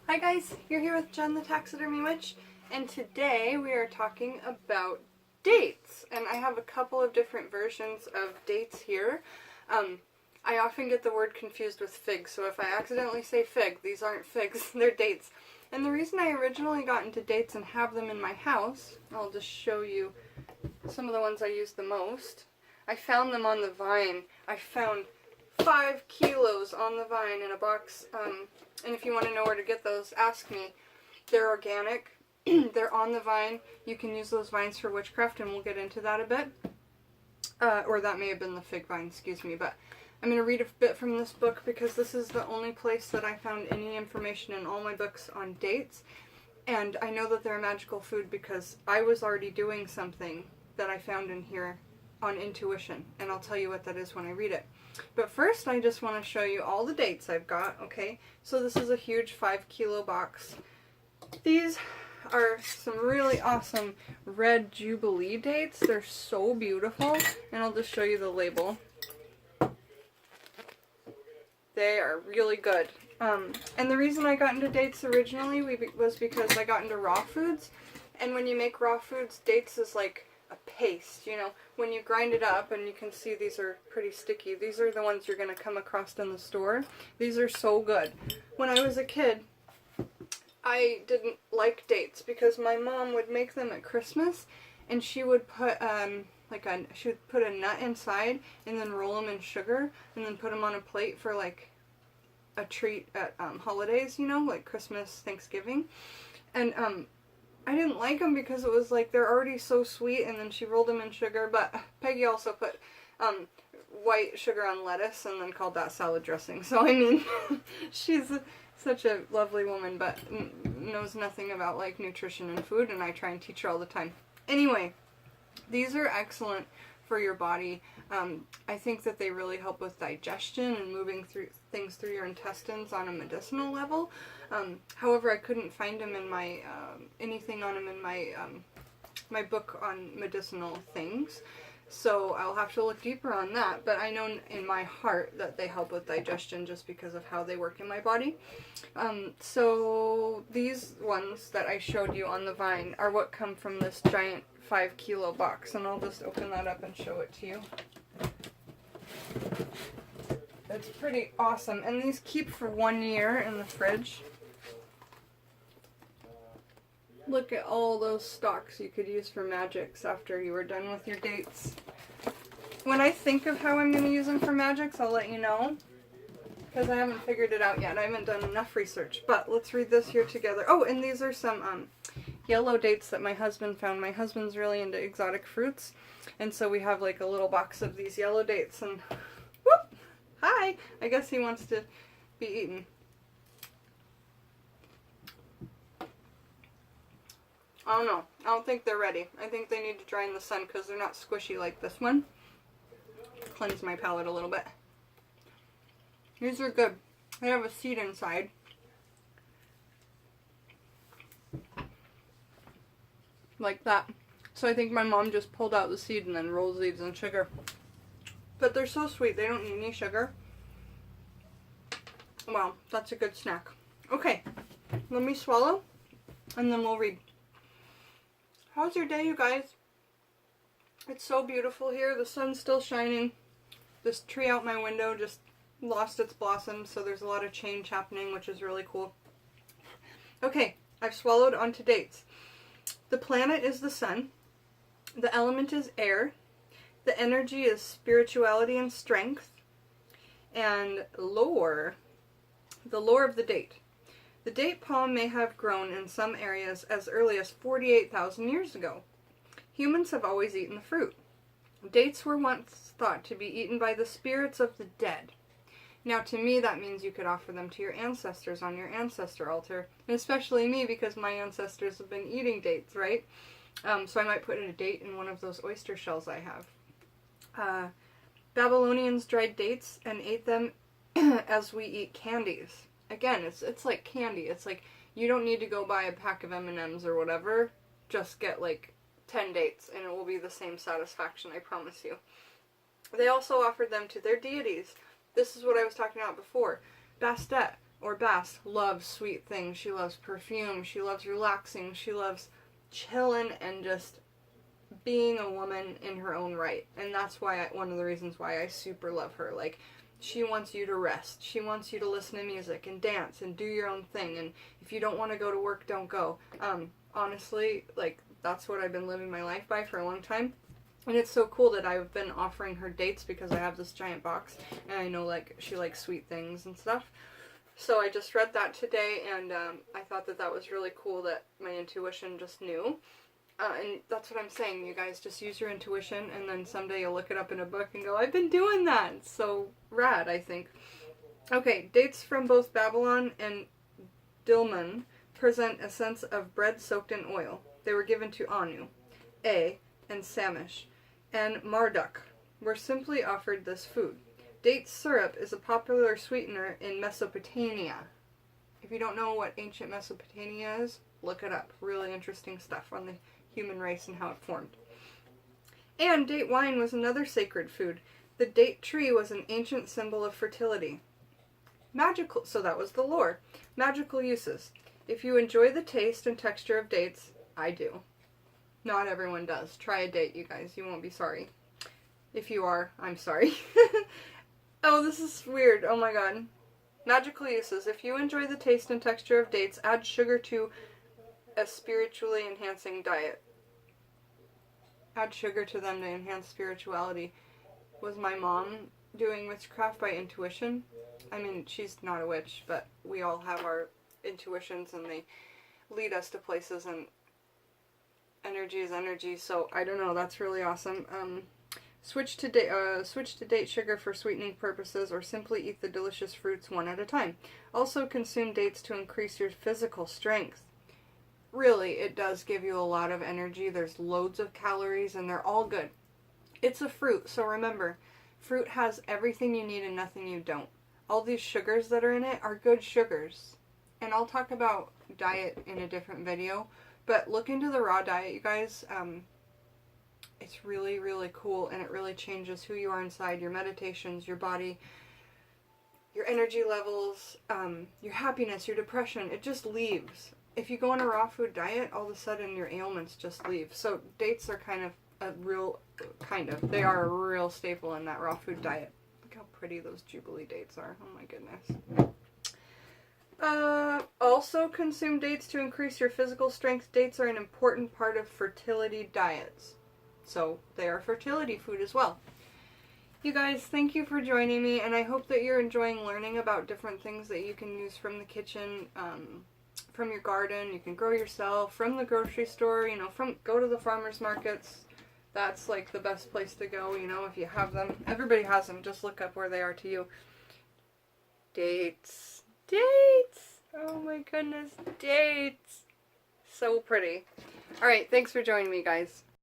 Hi guys, you're here with Jen the Taxidermy Witch, and today we are talking about dates. And I have a couple of different versions of dates here. I often get the word confused with figs, so if I accidentally say fig, these aren't figs, they're dates. And the reason I originally got into dates and have them in my house, I'll just show you some of the ones I use the most. I found them on the vine. I found 5 kilos on the vine in a box, and if you want to know where to get those, ask me. They're organic, they're on the vine. You can use those vines for witchcraft, and we'll get into that a bit. Or that may have been the fig vine, excuse me, but I'm going to read a bit from this book because this is the only place that I found any information in all my books on dates. And I know that they're a magical food because I was already doing something that I found in here on intuition, and I'll tell you what that is when I read it. But first, I just want to show you all the dates I've got, okay? So this is a huge 5 kilo box. These are some really awesome red Jubilee dates. They're so beautiful, and I'll just show you the label. They are really good. And the reason I got into dates originally was because I got into raw foods, and when you make raw foods, dates is like a paste, you know, when you grind it up, and you can see these are pretty sticky. These are the ones you're going to come across in the store. These are so good. When I was a kid, I didn't like dates because my mom would make them at Christmas, and she would put she would put a nut inside and then roll them in sugar and then put them on a plate for like a treat at holidays, you know, like Christmas, Thanksgiving. And I didn't like them because it was like they're already so sweet, and then she rolled them in sugar. But Peggy also put white sugar on lettuce and then called that salad dressing. So I mean, she's such a lovely woman, but knows nothing about like nutrition and food, and I try and teach her all the time. Anyway, these are excellent for your body. I think that they really help with digestion and moving through things through your intestines on a medicinal level. However, I couldn't find them in my anything on them in my my book on medicinal things, so I'll have to look deeper on that. But I know in my heart that they help with digestion just because of how they work in my body. So these ones that I showed you on the vine are what come from this giant 5 kilo box, and I'll just open that up and show it to you. It's pretty awesome, and these keep for 1 year in the fridge. Look at all those stalks you could use for magics after you were done with your dates. When I think of how I'm going to use them for magics, I'll let you know, because I haven't figured it out yet. I haven't done enough research, but let's read this here together. Oh, and these are some yellow dates that my husband found. My husband's really into exotic fruits, and so we have like a little box of these yellow dates, and whoop, hi, I guess he wants to be eaten. I don't know. I don't think they're ready. I think they need to dry in the sun because they're not squishy like this one. Cleanse my palate a little bit. These are good. They have a seed inside. Like that. So I think my mom just pulled out the seed and then rolls these in sugar. But they're so sweet. They don't need any sugar. Wow, that's a good snack. Okay, let me swallow and then we'll read. How's your day, you guys? It's so beautiful here. The sun's still shining. This tree out my window just lost its blossoms, so there's a lot of change happening, which is really cool. Okay, I've swallowed onto dates. The planet is the sun. The element is air. The energy is spirituality and strength. And lore. The lore of the date. The date palm may have grown in some areas as early as 48,000 years ago. Humans have always eaten the fruit. Dates were once thought to be eaten by the spirits of the dead. Now, to me, that means you could offer them to your ancestors on your ancestor altar. And especially me, because my ancestors have been eating dates, right? So I might put in a date in one of those oyster shells I have. Babylonians dried dates and ate them as we eat candies. Again, it's like candy. It's like you don't need to go buy a pack of M&Ms or whatever. Just get like 10 dates and it will be the same satisfaction, I promise you. They also offered them to their deities. This is what I was talking about before. Bastet, or Bass loves sweet things. She loves perfume. She loves relaxing. She loves chilling and just being a woman in her own right. And that's why one of the reasons why I super love her. Like, she wants you to rest. She wants you to listen to music and dance and do your own thing. And if you don't want to go to work, don't go. Honestly, like, that's what I've been living my life by for a long time. And it's so cool that I've been offering her dates because I have this giant box. And I know, like, she likes sweet things and stuff. So I just read that today, and I thought that that was really cool that my intuition just knew. And that's what I'm saying, you guys. Just use your intuition, and then someday you'll look it up in a book and go, I've been doing that. It's so rad, I think. Okay, dates from both Babylon and Dilmun present a sense of bread soaked in oil. They were given to Anu, A, and Samish, and Marduk were simply offered this food. Date syrup is a popular sweetener in Mesopotamia. If you don't know what ancient Mesopotamia is, look it up. Really interesting stuff on the human race and how it formed. And date wine was another sacred food. The date tree was an ancient symbol of fertility. So that was the lore. Magical uses. If you enjoy the taste and texture of dates, I do. Not everyone does. Try a date, you guys. You won't be sorry. If you are, I'm sorry. Oh, this is weird. Oh my god. Magical uses. If you enjoy the taste and texture of dates, add sugar to a spiritually enhancing diet. Add sugar to them to enhance spirituality. Was my mom doing witchcraft by intuition? I mean, she's not a witch, but we all have our intuitions and they lead us to places, and energy is energy, so I don't know. That's really awesome. Switch to date sugar for sweetening purposes, or simply eat the delicious fruits one at a time. Also consume dates to increase your physical strength. Really, it does give you a lot of energy. There's loads of calories and they're all good. It's a fruit, so remember, fruit has everything you need and nothing you don't. All these sugars that are in it are good sugars. And I'll talk about diet in a different video, but look into the raw diet, you guys. It's really, really cool, and it really changes who you are inside, your meditations, your body, your energy levels, your happiness, your depression. It just leaves. If you go on a raw food diet, all of a sudden your ailments just leave. So dates are they are a real staple in that raw food diet. Look how pretty those Jubilee dates are. Oh my goodness. Also consume dates to increase your physical strength. Dates are an important part of fertility diets. So they are fertility food as well. You guys, thank you for joining me, and I hope that you're enjoying learning about different things that you can use from the kitchen, from your garden. You can grow yourself, from the grocery store, go to the farmers markets. That's like the best place to go, if you have them. Everybody has them. Just look up where they are to you. Dates. Dates! Oh my goodness, dates! So pretty. Alright, thanks for joining me, guys.